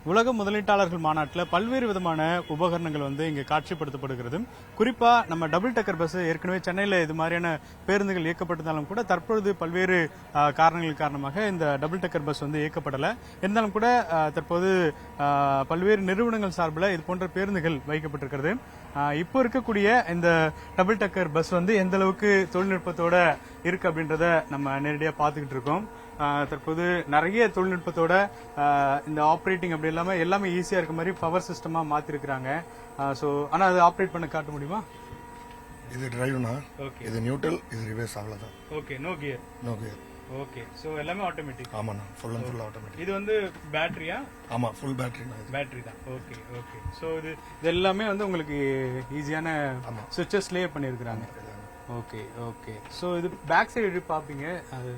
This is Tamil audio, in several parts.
உலக முதலீட்டாளர்கள் மாநாட்டில் பல்வேறு விதமான உபகரணங்கள் வந்து இங்கே காட்சிப்படுத்தப்படுகிறது. குறிப்பா நம்ம டபுள் டக்கர் பஸ் ஏற்கனவே சென்னையில் இது மாதிரியான பேருந்துகள் இயக்கப்பட்டிருந்தாலும் கூட தற்பொழுது பல்வேறு காரணங்கள் காரணமாக இந்த டபுள் டக்கர் பஸ் வந்து இயக்கப்படலை. இருந்தாலும் கூட தற்போது பல்வேறு நிறுவனங்கள் சார்பில் இது போன்ற பேருந்துகள் வைக்கப்பட்டிருக்கிறது. இப்போ இருக்கக்கூடிய இந்த டபுள் டக்கர் பஸ் வந்து எந்த அளவுக்கு தொழில்நுட்பத்தோட இருக்கு அப்படின்றத நம்ம நேரடியாக பார்த்துக்கிட்டு இருக்கோம். தற்போது நிறைய தொழில்நுட்பத்தோட இந்த ஆப்ரேட்டிங் அப்படி இல்லாம எல்லாமே ஈஸியா இருக்க மாதிரி பவர் சிஸ்டமா மாத்திருக்காங்க. சோ ஆனா அது ஆப்ரேட் பண்ண காட்ட முடியுமா? இது டிரைவ்னா, இது நியூட்ரல், இது ரிவர்ஸ், அவ்வளவுதான். Okay, no gear. Okay, so எல்லாமே ஆட்டோமேட்டிக். ஆமாண்ணா, ஃபுல் அண்ட் ஃபுல் ஆட்டோமேட்டிக். இது வந்து பேட்டரியா? ஆமா, ஃபுல் பேட்டரி தான். ஓகே. சோ இது எல்லாமே வந்து உங்களுக்கு ஈஸியான சுவிட்சஸ்லயே பண்ணிருக்காங்க. ஓகே. சோ இது பேக் சைடு எப்படி பாப்பீங்க? அது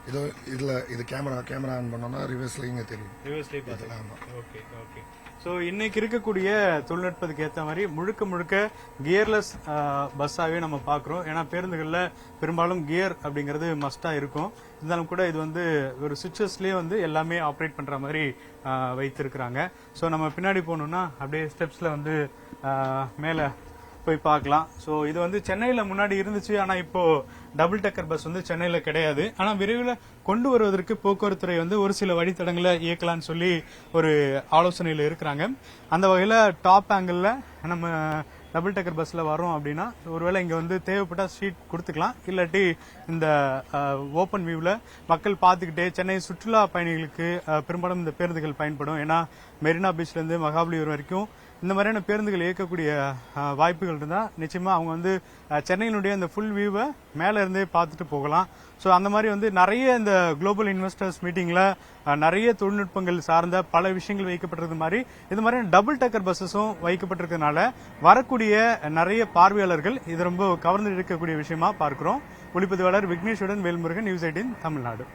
இது கேமரா ஆன் பண்ணோம்னா ரிவர்ஸ்ல இங்க தெரியும். ரிவர்ஸ்லயே பாத்தலாம். ஓகே. சோ இன்னைக்கு இருக்கக்கூடிய தொழில்நுட்பத்துக்கு ஏற்ற மாதிரி முழுக்க கியர்லெஸ் பஸ்ஸாவே நம்ம பாக்குறோம். ஏன்னா பேருந்துகள்ல பெரும்பாலும் கியர் அப்படிங்கிறது மஸ்டா இருக்கும். இருந்தாலும் கூட இது வந்து ஒரு சுவிட்சஸ்லயே வந்து எல்லாமே ஆப்ரேட் பண்ற மாதிரி வைத்திருக்கிறாங்க. சோ நம்ம பின்னாடி போனோம்னா அப்படியே ஸ்டெப்ஸ்ல வந்து மேல போய் பார்க்கலாம். ஸோ இது வந்து சென்னையில் முன்னாடி இருந்துச்சு. ஆனால் இப்போ டபுள் டக்கர் பஸ் வந்து சென்னையில் கிடையாது. ஆனால் விரைவில் கொண்டு வருவதற்கு போக்குவரத்துறை வந்து ஒரு சில வழித்தடங்களை இயக்கலான்னு சொல்லி ஒரு ஆலோசனையில் இருக்கிறாங்க. அந்த வகையில் டாப் ஆங்கிளில் நம்ம டபுள் டக்கர் பஸ்ல வரோம் அப்படின்னா ஒருவேளை இங்க வந்து தேவைப்பட்டா சீட் கொடுத்துக்கலாம். இல்லாட்டி இந்த ஓப்பன் வியூல மக்கள் பார்த்துக்கிட்டே சென்னை சுற்றுலா பயணிகளுக்கு பெரும்பாலும் இந்த பேருந்துகள் பயன்படும். ஏன்னா மெரினா பீச்ல இருந்து மகாபலிபுரம் வரைக்கும் இந்த மாதிரியான பேருந்துகள் இயக்கக்கூடிய வாய்ப்புகள் இருந்தா நிச்சயமா அவங்க வந்து சென்னையினுடைய இந்த ஃபுல் வியூவை மேல இருந்தே பார்த்துட்டு போகலாம். ஸோ அந்த மாதிரி வந்து நிறைய இந்த குளோபல் இன்வெஸ்டர்ஸ் மீட்டிங்ல நிறைய தொழில்நுட்பங்கள் சார்ந்த பல விஷயங்கள் வைக்கப்பட்டிருக்க மாதிரி இது மாதிரி டபுள் டக்கர் பஸ்ஸஸும் வைக்கப்பட்டிருக்கிறதுனால வரக்கூடிய நிறைய பார்வையாளர்கள் இது ரொம்ப கவர்ந்து இருக்கக்கூடிய விஷயமா பார்க்கிறோம். ஒளிப்பதிவாளர் விக்னேஷுடன் வேல்முருகன், நியூஸ் 18 தமிழ்நாடு.